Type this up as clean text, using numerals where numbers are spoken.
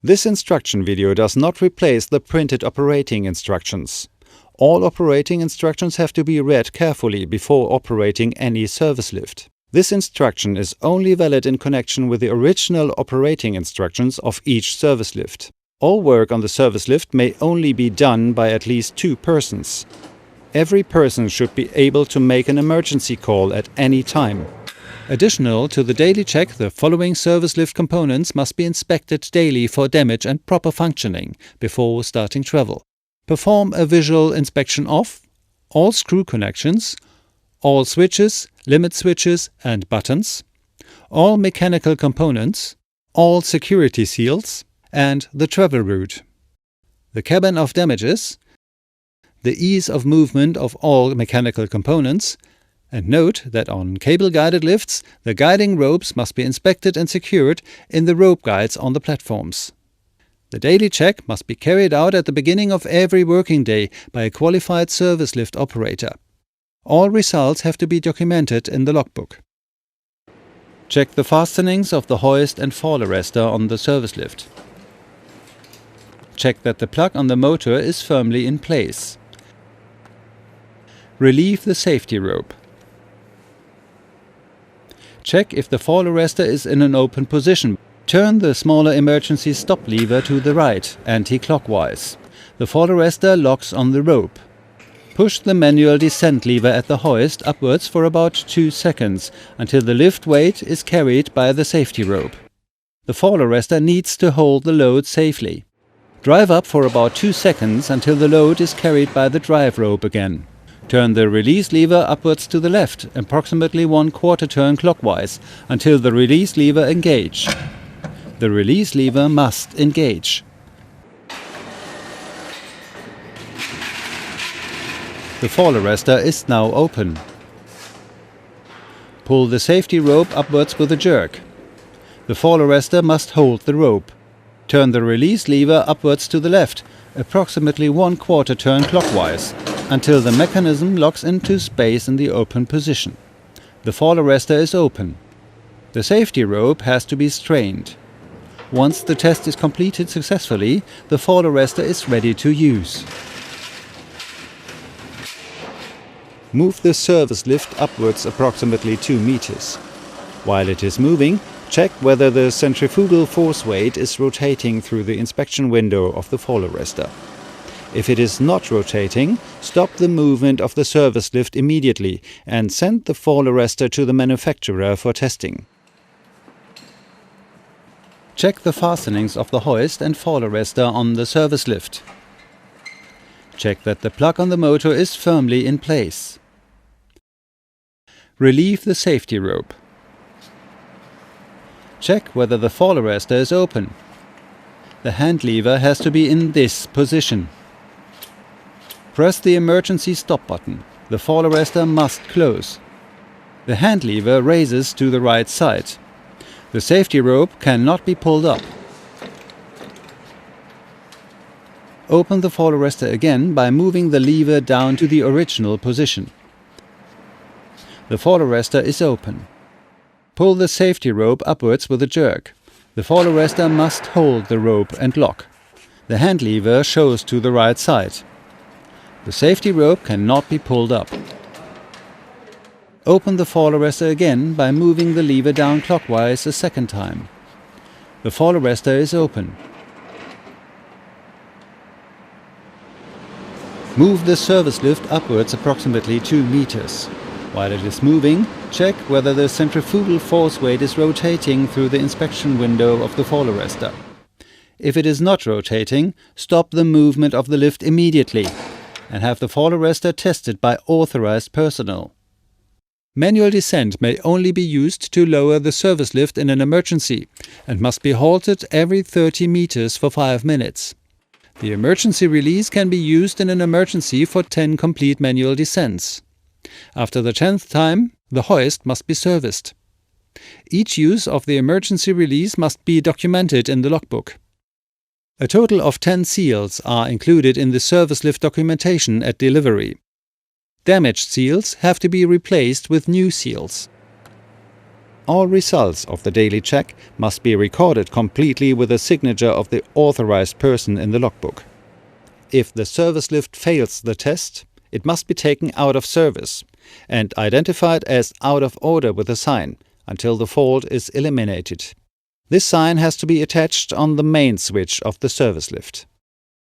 This instruction video does not replace the printed operating instructions. All operating instructions have to be read carefully before operating any service lift. This instruction is only valid in connection with the original operating instructions of each service lift. All work on the service lift may only be done by at least 2 persons. Every person should be able to make an emergency call at any time. Additional to the daily check, the following service lift components must be inspected daily for damage and proper functioning before starting travel. Perform a visual inspection of all screw connections, all switches, limit switches and buttons, all mechanical components, all security seals, and the travel route. The cabin of damages, the ease of movement of all mechanical components, and note that on cable-guided lifts, the guiding ropes must be inspected and secured in the rope guides on the platforms. The daily check must be carried out at the beginning of every working day by a qualified service lift operator. All results have to be documented in the logbook. Check the fastenings of the hoist and fall arrestor on the service lift. Check that the plug on the motor is firmly in place. Relieve the safety rope. Check if the fall arrestor is in an open position. Turn the smaller emergency stop lever to the right, anti-clockwise. The fall arrestor locks on the rope. Push the manual descent lever at the hoist upwards for about 2 seconds until the lift weight is carried by the safety rope. The fall arrestor needs to hold the load safely. Drive up for about 2 seconds until the load is carried by the drive rope again. Turn the release lever upwards to the left, approximately 1/4 turn clockwise, until the release lever engages. The release lever must engage. The fall arrestor is now open. Pull the safety rope upwards with a jerk. The fall arrestor must hold the rope. Turn the release lever upwards to the left, approximately 1/4 turn clockwise, until the mechanism locks into space in the open position. The fall arrestor is open. The safety rope has to be strained. Once the test is completed successfully, the fall arrestor is ready to use. Move the service lift upwards approximately 2 meters. While it is moving, check whether the centrifugal force weight is rotating through the inspection window of the fall arrestor. If it is not rotating, stop the movement of the service lift immediately and send the fall arrestor to the manufacturer for testing. Check the fastenings of the hoist and fall arrestor on the service lift. Check that the plug on the motor is firmly in place. Relieve the safety rope. Check whether the fall arrestor is open. The hand lever has to be in this position. Press the emergency stop button. The fall arrestor must close. The hand lever raises to the right side. The safety rope cannot be pulled up. Open the fall arrestor again by moving the lever down to the original position. The fall arrestor is open. Pull the safety rope upwards with a jerk. The fall arrestor must hold the rope and lock. The hand lever shows to the right side. The safety rope cannot be pulled up. Open the fall arrestor again by moving the lever down clockwise a second time. The fall arrestor is open. Move the service lift upwards approximately 2 meters. While it is moving, check whether the centrifugal force weight is rotating through the inspection window of the fall arrestor. If it is not rotating, stop the movement of the lift immediately and have the fall arrestor tested by authorized personnel. Manual descent may only be used to lower the service lift in an emergency and must be halted every 30 meters for 5 minutes. The emergency release can be used in an emergency for 10 complete manual descents. After the 10th time, the hoist must be serviced. Each use of the emergency release must be documented in the logbook. A total of 10 seals are included in the service lift documentation at delivery. Damaged seals have to be replaced with new seals. All results of the daily check must be recorded completely with the signature of the authorized person in the logbook. If the service lift fails the test, it must be taken out of service and identified as out of order with a sign until the fault is eliminated. This sign has to be attached on the main switch of the service lift.